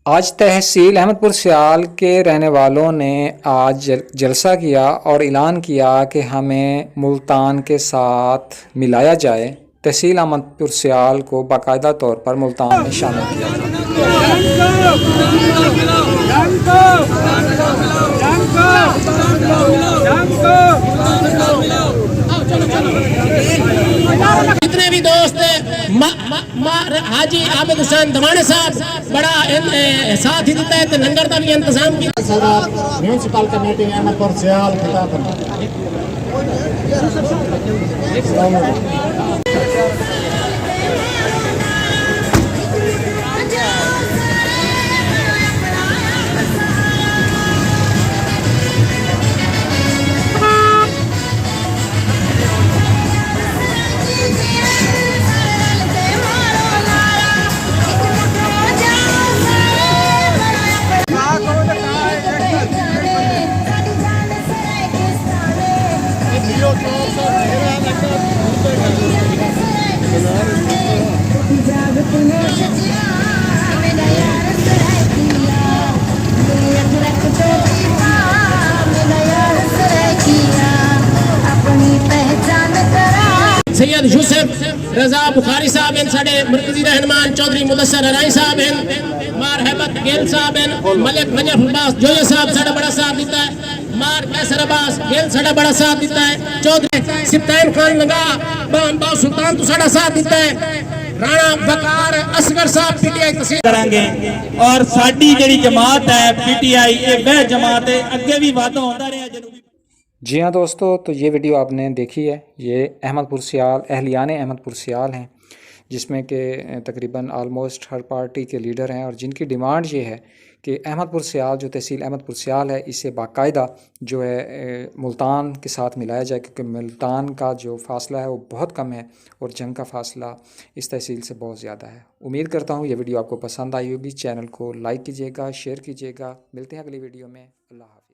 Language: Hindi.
आज तहसील अहमदपुर सियाल के रहने वालों ने आज जलसा किया और ऐलान किया कि हमें मुल्तान के साथ मिलाया जाए। तहसील अहमदपुर सियाल को बाकायदा तौर पर मुल्तान में शामिल किया जितने भी दोस्त हाजी आबिद हुसैन दवाने साहब बड़ा साथ ही देता है तो लंगर का भी इंतजाम किया। म्यूनसिपल कमेटी अहमदपुर सियाल खिताब सैयद यूसुफ रजा बुखारी साहब हैं, साढ़े मरकजी रहनुमान चौधरी मुदस्सर हराई साहब हैं, मार हैबत गेल साहब हैं, मलिक नजफ अब्बास जोया साहब साढ़ा बड़ा साथ देता है, मार कैसर अब्बास गेल साढ़ा बड़ा साथ देता है, चौधरी सिप्तान खान लगा बाबा सुल्तान तो साढ़ा साथ देता है, राणा वकार असगर साहब पीटीआई तहसील करांगे और साडी जेड़ी जमात है पीटीआई ये वह जमात है अगे भी वादा होता रहा जनूबी। जी हाँ दोस्तों, तो ये वीडियो आपने देखी है। ये अहमदपुर सियाल अहलियान अहमदपुर सियाल हैं, जिसमें कि तकरीबन आलमोस्ट हर पार्टी के लीडर हैं और जिनकी डिमांड ये है कि अहमदपुर सियाल जो तहसील अहमदपुर सियाल है इसे बाकायदा जो है मुल्तान के साथ मिलाया जाए, क्योंकि मुल्तान का जो फ़ासला है वो बहुत कम है और जंग का फ़ासला इस तहसील से बहुत ज़्यादा है। उम्मीद करता हूँ ये वीडियो आपको पसंद आई होगी। चैनल को लाइक कीजिएगा, शेयर कीजिएगा। मिलते हैं अगली वीडियो में। अल्लाह हाफ़िज़।